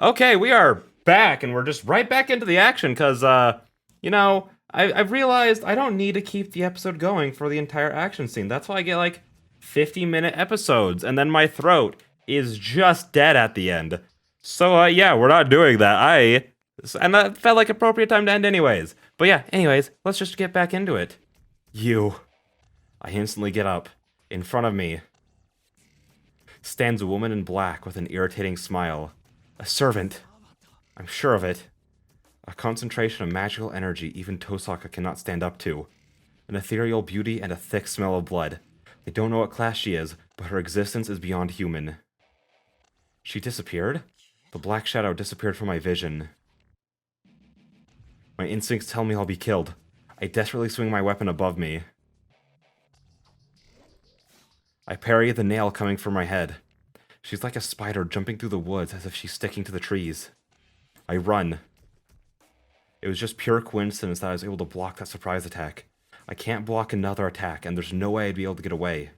Okay, we are back, and we're just right back into the action because, I've realized I don't need to keep the episode going for the entire action scene. That's why I get like 50-minute episodes, and then my throat is just dead at the end. So, yeah, we're not doing that. And that felt like appropriate time to end, anyways. But yeah, anyways, let's just get back into it. You. I instantly get up. In front of me stands a woman in black with an irritating smile. A servant. I'm sure of it. A concentration of magical energy even Tosaka cannot stand up to. An ethereal beauty and a thick smell of blood. I don't know what class she is, but her existence is beyond human. She disappeared? The black shadow disappeared from my vision. My instincts tell me I'll be killed. I desperately swing my weapon above me. I parry the nail coming from my head. She's like a spider jumping through the woods as if she's sticking to the trees. I run. It was just pure coincidence that I was able to block that surprise attack. I can't block another attack, and there's no way I'd be able to get away.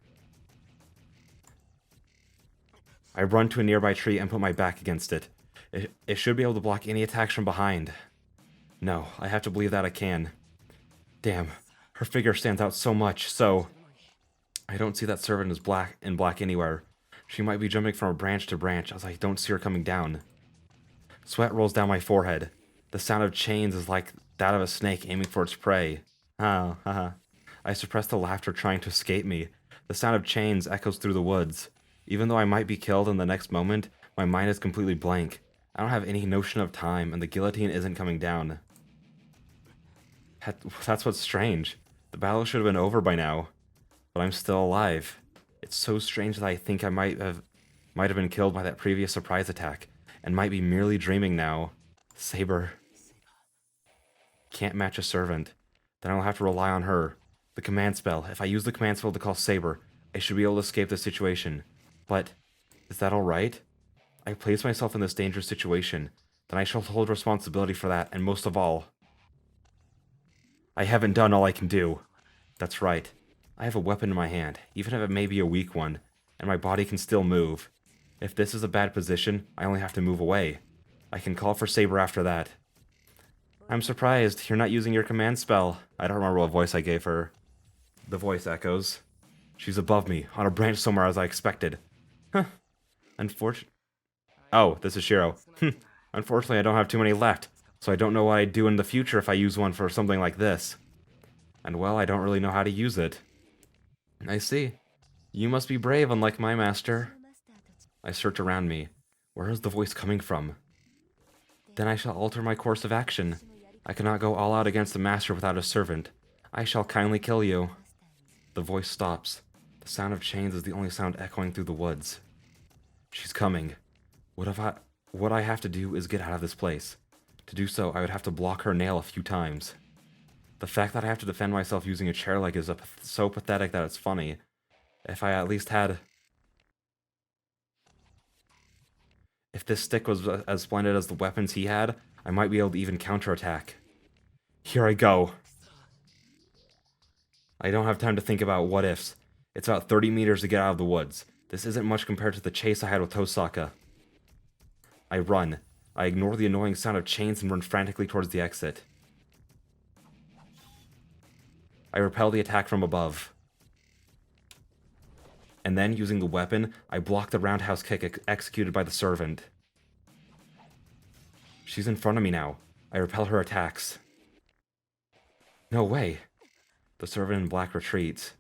I run to a nearby tree and put my back against it. It should be able to block any attacks from behind. No, I have to believe that I can. Damn, her figure stands out so much, so... I don't see that servant is in black anywhere. She might be jumping from branch to branch as I don't see her coming down. Sweat rolls down my forehead. The sound of chains is like that of a snake aiming for its prey. Oh, haha. I suppress the laughter trying to escape me. The sound of chains echoes through the woods. Even though I might be killed in the next moment, my mind is completely blank. I don't have any notion of time, and the guillotine isn't coming down. That's what's strange. The battle should have been over by now, but I'm still alive. It's so strange that I think I might have been killed by that previous surprise attack, and might be merely dreaming now. Saber. Can't match a servant. Then I'll have to rely on her. The command spell. If I use the command spell to call Saber, I should be able to escape this situation. But, is that alright? I place myself in this dangerous situation. Then I shall hold responsibility for that, and most of all, I haven't done all I can do. That's right. I have a weapon in my hand, even if it may be a weak one, and my body can still move. If this is a bad position, I only have to move away. I can call for Saber after that. I'm surprised you're not using your command spell. I don't remember what voice I gave her. The voice echoes. She's above me, on a branch somewhere as I expected. Huh. Unfortunately. Oh, this is Shiro. Unfortunately, I don't have too many left, so I don't know what I'd do in the future if I use one for something like this. And well, I don't really know how to use it. I see. You must be brave, unlike my master. I search around me. Where is the voice coming from? Then I shall alter my course of action. I cannot go all out against the master without a servant. I shall kindly kill you. The voice stops. The sound of chains is the only sound echoing through the woods. She's coming. What I have to do is get out of this place. To do so, I would have to block her nail a few times. The fact that I have to defend myself using a chair leg is so pathetic that it's funny. If I at least had... If this stick was as splendid as the weapons he had, I might be able to even counterattack. Here I go. I don't have time to think about what ifs. It's about 30 meters to get out of the woods. This isn't much compared to the chase I had with Tosaka. I run. I ignore the annoying sound of chains and run frantically towards the exit. I repel the attack from above. And then, using the weapon, I block the roundhouse kick executed by the servant. She's in front of me now. I repel her attacks. No way. The servant in black retreats.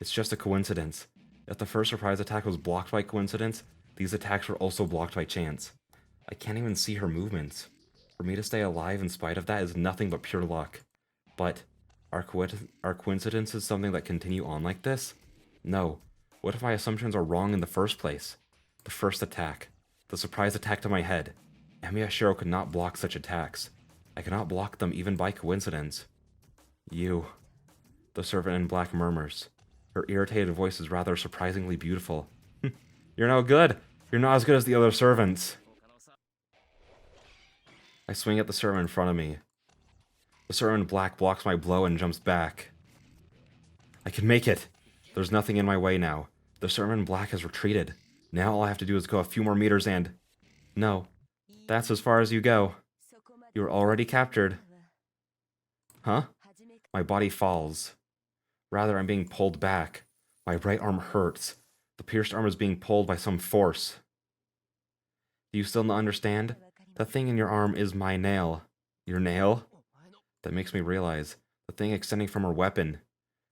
It's just a coincidence. If the first surprise attack was blocked by coincidence, these attacks were also blocked by chance. I can't even see her movements. For me to stay alive in spite of that is nothing but pure luck. But, are coincidences something that continue on like this? No. What if my assumptions are wrong in the first place? The first attack. The surprise attack to my head. Emiya Shiro could not block such attacks. I cannot block them even by coincidence. You. The servant in black murmurs. Her irritated voice is rather surprisingly beautiful. You're no good. You're not as good as the other servants. I swing at the servant in front of me. The servant in black blocks my blow and jumps back. I can make it. There's nothing in my way now. The servant in black has retreated. Now all I have to do is go a few more meters and... No. That's as far as you go. You were already captured. Huh? My body falls. Rather, I'm being pulled back. My right arm hurts. The pierced arm is being pulled by some force. Do you still not understand? The thing in your arm is my nail. Your nail? That makes me realize. The thing extending from her weapon.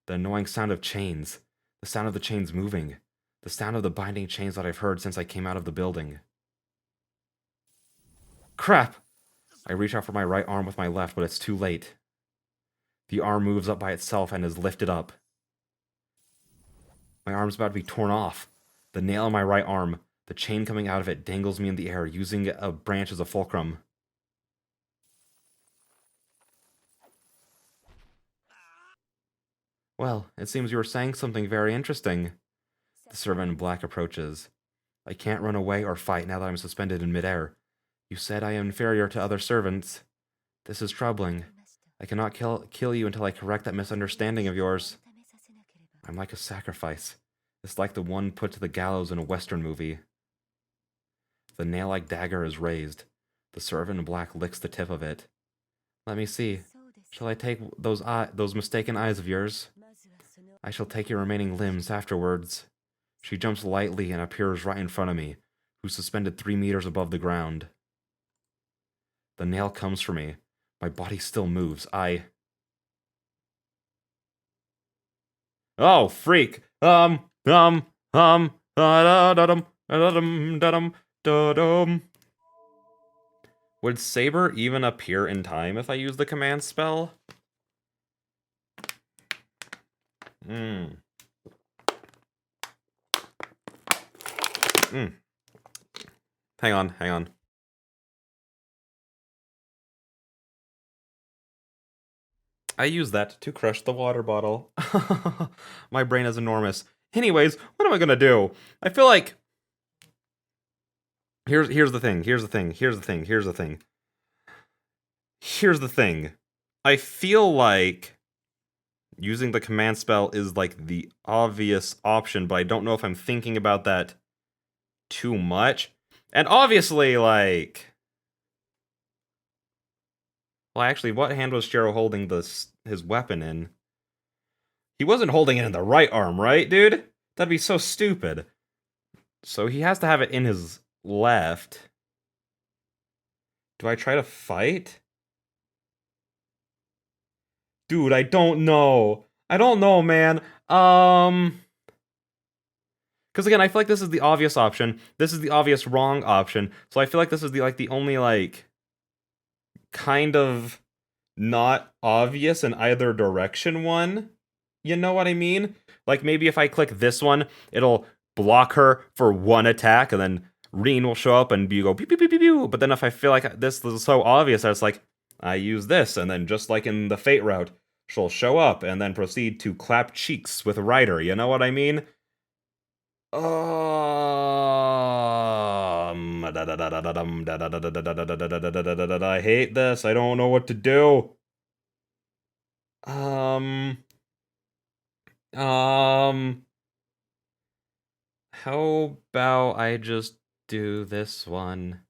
The annoying sound of chains. The sound of the chains moving. The sound of the binding chains that I've heard since I came out of the building. Crap! I reach out for my right arm with my left, but it's too late. The arm moves up by itself and is lifted up. My arm's about to be torn off. The nail in my right arm, the chain coming out of it, dangles me in the air, using a branch as a fulcrum. Well, it seems you were saying something very interesting. The servant in black approaches. I can't run away or fight now that I'm suspended in midair. You said I am inferior to other servants. This is troubling. I cannot kill you until I correct that misunderstanding of yours. I'm like a sacrifice. It's like the one put to the gallows in a Western movie. The nail-like dagger is raised. The servant in black licks the tip of it. Let me see. Shall I take those mistaken eyes of yours? I shall take your remaining limbs afterwards. She jumps lightly and appears right in front of me, who's suspended 3 meters above the ground. The nail comes for me. My body still moves. Oh, freak! Da-dum, da-dum, da-dum. Would Saber even appear in time if I use the command spell? Hang on. I use that to crush the water bottle. My brain is enormous. Anyways, what am I gonna do? I feel like... Here's the thing. I feel like using the command spell is like the obvious option, but I don't know if I'm thinking about that too much. And obviously, like... Well, actually, what hand was Shiro holding his weapon in? He wasn't holding it in the right arm, right, dude? That'd be so stupid. So he has to have it in his left. Do I try to fight? Dude, I don't know. I don't know, man. Because again, I feel like this is the obvious option. This is the obvious wrong option. So I feel like this is the only, like, kind of not obvious in either direction one. You know what I mean? Like, maybe if I click this one, it'll block her for one attack, and then Reen will show up and you go pew pew pew pew pew. But then if I feel like this is so obvious, that it's like, I use this, and then just like in the Fate route, she'll show up and then proceed to clap cheeks with Ryder. You know what I mean? I hate this. I don't know what to do. How about I just do this one?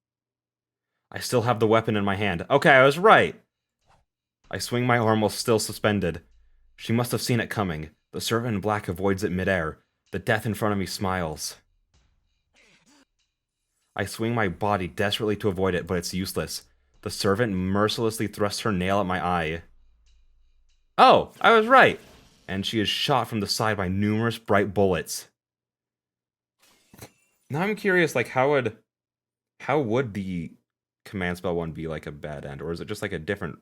I still have the weapon in my hand. Okay, I was right. I swing my arm while still suspended. She must have seen it coming. The servant in black avoids it midair. The death in front of me smiles. I swing my body desperately to avoid it, but it's useless. The servant mercilessly thrusts her nail at my eye. Oh, I was right! And she is shot from the side by numerous bright bullets. Now I'm curious, like, how would the command spell one be like a bad end? Or is it just like a different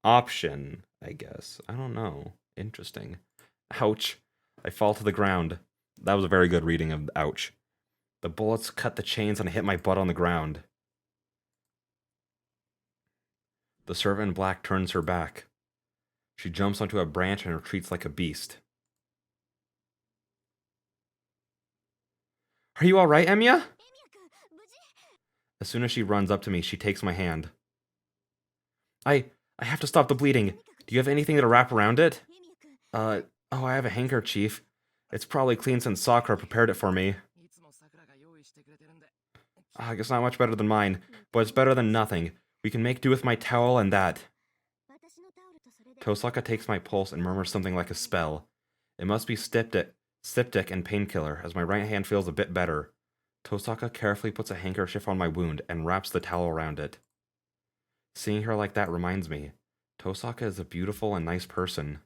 option, I guess? I don't know. Interesting. Ouch. I fall to the ground. That was a very good reading of ouch. The bullets cut the chains and I hit my butt on the ground. The servant in black turns her back. She jumps onto a branch and retreats like a beast. Are you alright, Emiya? As soon as she runs up to me, she takes my hand. I have to stop the bleeding. Do you have anything to wrap around it? Oh, I have a handkerchief. It's probably clean since Sakura prepared it for me. I guess not much better than mine, but it's better than nothing. We can make do with my towel and that. Tosaka takes my pulse and murmurs something like a spell. It must be styptic and painkiller, as my right hand feels a bit better. Tosaka carefully puts a handkerchief on my wound and wraps the towel around it. Seeing her like that reminds me, Tosaka is a beautiful and nice person.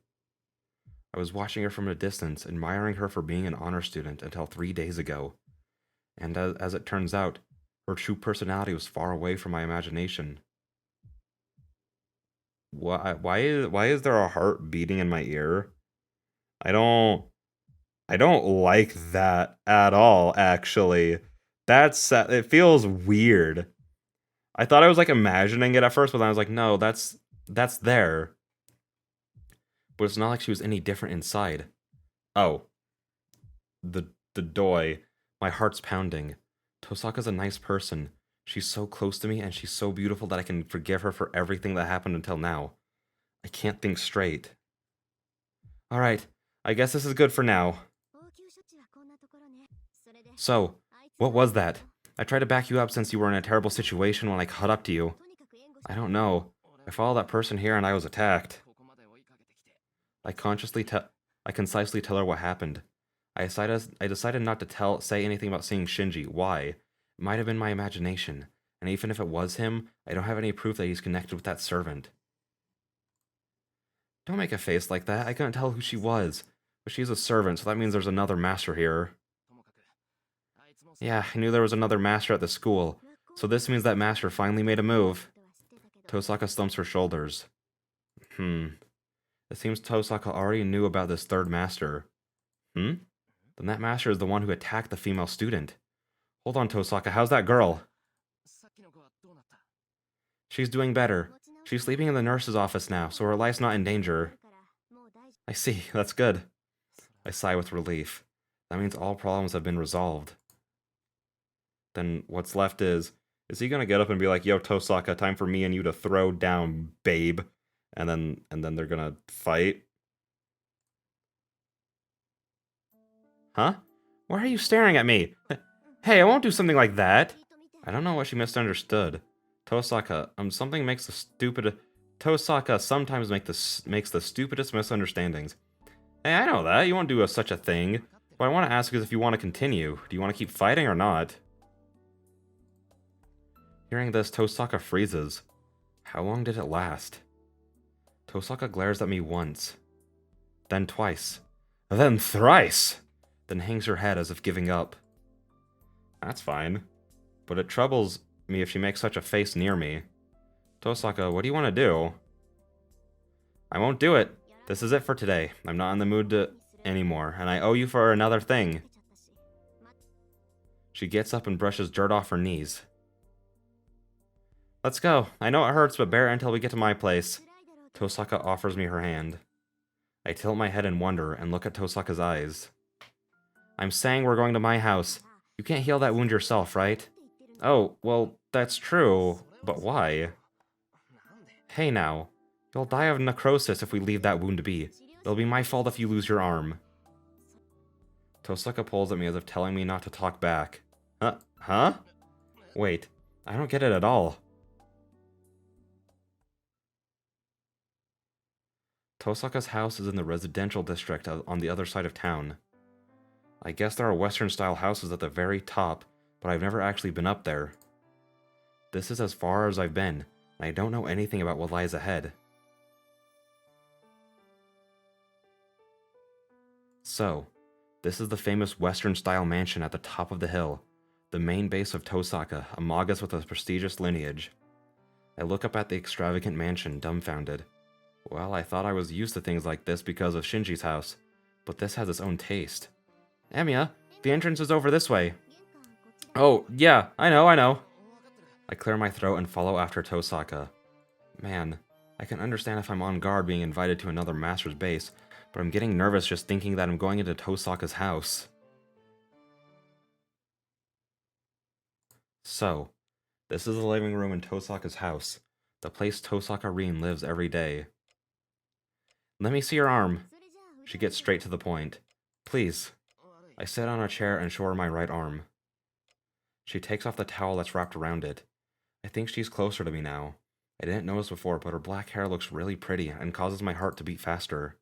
I was watching her from a distance, admiring her for being an honor student until 3 days ago. And as it turns out, her true personality was far away from my imagination. Why is there a heart beating in my ear? I don't like that at all, actually. It feels weird. I thought I was like imagining it at first, but then I was like, no, that's there. But it's not like she was any different inside. Oh. The doi. My heart's pounding. Tosaka's a nice person. She's so close to me and she's so beautiful that I can forgive her for everything that happened until now. I can't think straight. Alright, I guess this is good for now. So, what was that? I tried to back you up since you were in a terrible situation when I caught up to you. I don't know. I followed that person here and I was attacked. I concisely tell her what happened. I decided not to say anything about seeing Shinji. Why? It might have been my imagination, and even if it was him, I don't have any proof that he's connected with that servant. Don't make a face like that. I couldn't tell who she was. But she's a servant, so that means there's another master here. Yeah, I knew there was another master at the school, so this means that master finally made a move. Tosaka stumps her shoulders. It seems Tosaka already knew about this third master. Then that master is the one who attacked the female student. Hold on, Tosaka, how's that girl? She's doing better. She's sleeping in the nurse's office now, so her life's not in danger. I see, that's good. I sigh with relief. That means all problems have been resolved. Then what's left is he gonna get up and be like, yo, Tosaka, time for me and you to throw down, babe? And then they're gonna fight? Huh? Why are you staring at me? Hey, I won't do something like that. I don't know what she misunderstood. Tosaka, Tosaka sometimes makes the stupidest misunderstandings. Hey, I know that. You won't do such a thing. What I want to ask is if you want to continue. Do you want to keep fighting or not? Hearing this, Tosaka freezes. How long did it last? Tosaka glares at me once. Then twice. Then thrice! Then hangs her head as if giving up. That's fine. But it troubles me if she makes such a face near me. Tosaka, what do you want to do? I won't do it. This is it for today. I'm not in the mood anymore, and I owe you for another thing. She gets up and brushes dirt off her knees. Let's go. I know it hurts, but bear it until we get to my place. Tosaka offers me her hand. I tilt my head in wonder and look at Tosaka's eyes. I'm saying we're going to my house. You can't heal that wound yourself, right? Oh, well, that's true, but why? Hey now, you'll die of necrosis if we leave that wound be. It'll be my fault if you lose your arm. Tosaka pulls at me as if telling me not to talk back. Huh? Wait, I don't get it at all. Tosaka's house is in the residential district on the other side of town. I guess there are Western-style houses at the very top, but I've never actually been up there. This is as far as I've been, and I don't know anything about what lies ahead. So, this is the famous Western-style mansion at the top of the hill, the main base of Tosaka, a magus with a prestigious lineage. I look up at the extravagant mansion, dumbfounded. Well, I thought I was used to things like this because of Shinji's house, but this has its own taste. Amiya, the entrance is over this way. Oh, yeah, I know. I clear my throat and follow after Tosaka. Man, I can understand if I'm on guard being invited to another master's base, but I'm getting nervous just thinking that I'm going into Tosaka's house. So, this is the living room in Tosaka's house, the place Tosaka Rin lives every day. Let me see your arm. She gets straight to the point. Please. I sit on a chair and show her my right arm. She takes off the towel that's wrapped around it. I think she's closer to me now. I didn't notice before, but her black hair looks really pretty and causes my heart to beat faster.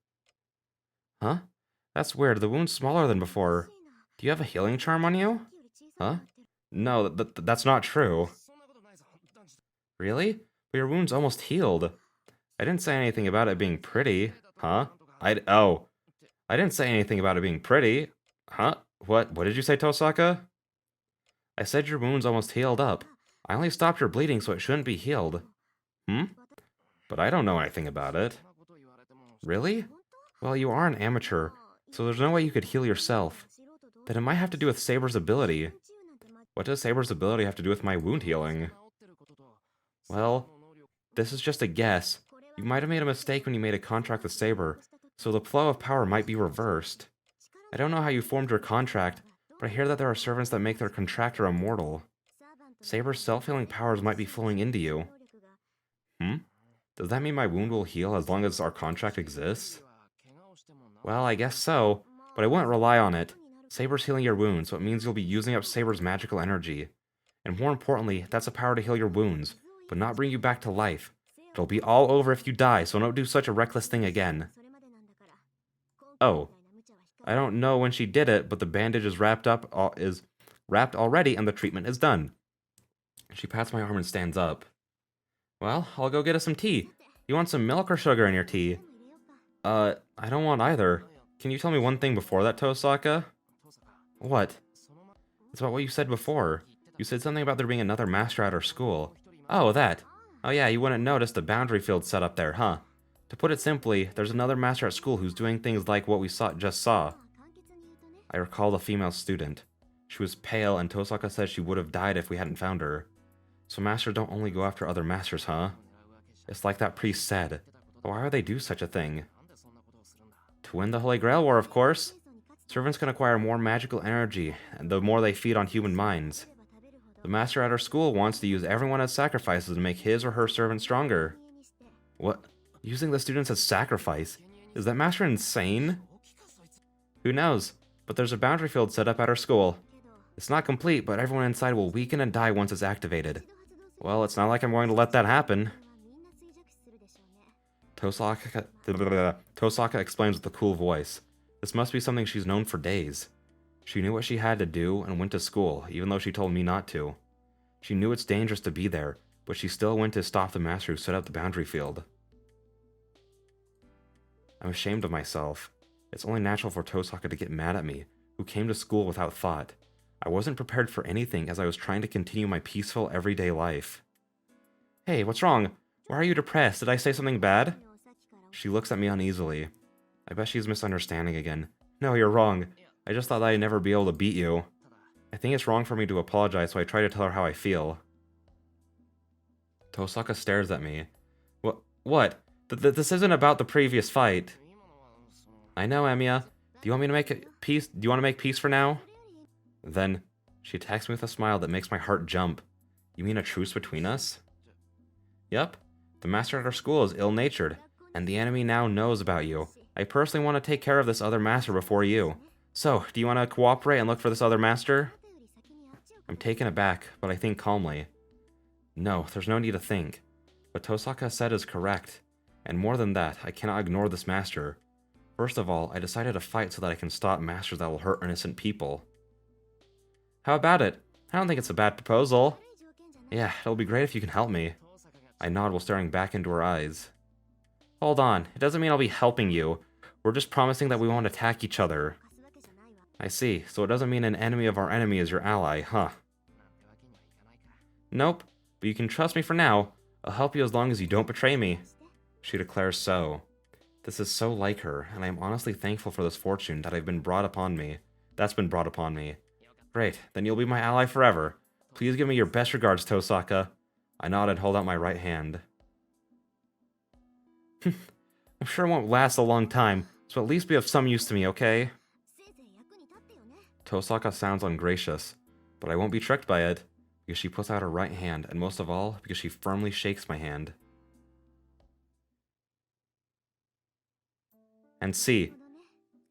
Huh? That's weird. The wound's smaller than before. Do you have a healing charm on you? Huh? No, that's not true. Really? But your wound's almost healed. I didn't say anything about it being pretty. Huh? Oh. I didn't say anything about it being pretty. Huh? What did you say, Tosaka? I said your wound's almost healed up. I only stopped your bleeding, so it shouldn't be healed. Hmm? But I don't know anything about it. Really? Well, you are an amateur, so there's no way you could heal yourself. Then it might have to do with Saber's ability. What does Saber's ability have to do with my wound healing? Well, this is just a guess. You might have made a mistake when you made a contract with Saber, so the flow of power might be reversed. I don't know how you formed your contract, but I hear that there are servants that make their contractor immortal. Saber's self-healing powers might be flowing into you. Hmm? Does that mean my wound will heal as long as our contract exists? Well, I guess so, but I wouldn't rely on it. Saber's healing your wounds, so it means you'll be using up Saber's magical energy. And more importantly, that's a power to heal your wounds, but not bring you back to life. It'll be all over if you die, so don't do such a reckless thing again. Oh. I don't know when she did it, but the bandage is wrapped already and the treatment is done. She pats my arm and stands up. Well, I'll go get us some tea. You want some milk or sugar in your tea? I don't want either. Can you tell me one thing before that, Tosaka? What? It's about what you said before. You said something about there being another master at our school. Oh, that. Oh yeah, you wouldn't notice the boundary field set up there, huh? To put it simply, there's another master at school who's doing things like what we just saw. I recall the female student. She was pale, and Tosaka said she would have died if we hadn't found her. So masters don't only go after other masters, huh? It's like that priest said. But why would they do such a thing? To win the Holy Grail War, of course. Servants can acquire more magical energy, and the more they feed on human minds. The master at our school wants to use everyone as sacrifices to make his or her servant stronger. What? Using the students as sacrifice? Is that master insane? Who knows? But there's a boundary field set up at our school. It's not complete, but everyone inside will weaken and die once it's activated. Well, it's not like I'm going to let that happen. Tosaka explains with a cool voice. This must be something she's known for days. She knew what she had to do and went to school, even though she told me not to. She knew it's dangerous to be there, but she still went to stop the master who set up the boundary field. I'm ashamed of myself. It's only natural for Tosaka to get mad at me, who came to school without thought. I wasn't prepared for anything as I was trying to continue my peaceful everyday life. Hey, what's wrong? Why are you depressed? Did I say something bad? She looks at me uneasily. I bet she's misunderstanding again. No, you're wrong. I just thought that I'd never be able to beat you. I think it's wrong for me to apologize, so I try to tell her how I feel. Tosaka stares at me. What? This isn't about the previous fight. I know, Emiya. Do you want me to make peace? Do you want to make peace for now? Then, she attacks me with a smile that makes my heart jump. You mean a truce between us? Yep. The master at our school is ill-natured, and the enemy now knows about you. I personally want to take care of this other master before you. So, do you want to cooperate and look for this other master? I'm taken aback, but I think calmly. No, there's no need to think. What Tosaka said is correct. And more than that, I cannot ignore this master. First of all, I decided to fight so that I can stop masters that will hurt innocent people. How about it? I don't think it's a bad proposal. Yeah, it'll be great if you can help me. I nod while staring back into her eyes. Hold on, it doesn't mean I'll be helping you. We're just promising that we won't attack each other. I see, so it doesn't mean an enemy of our enemy is your ally, huh? Nope, but you can trust me for now. I'll help you as long as you don't betray me. She declares so. This is so like her, and I am honestly thankful for this fortune that I've been brought upon me. That's been brought upon me. Great, then you'll be my ally forever. Please give me your best regards, Tosaka. I nod and hold out my right hand. I'm sure it won't last a long time, so at least be of some use to me, okay? Tosaka sounds ungracious, but I won't be tricked by it, because she puts out her right hand, and most of all, because she firmly shakes my hand. And see.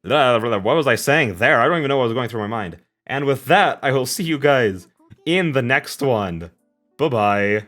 What was I saying there? I don't even know what was going through my mind. And with that, I will see you guys in the next one. Bye bye.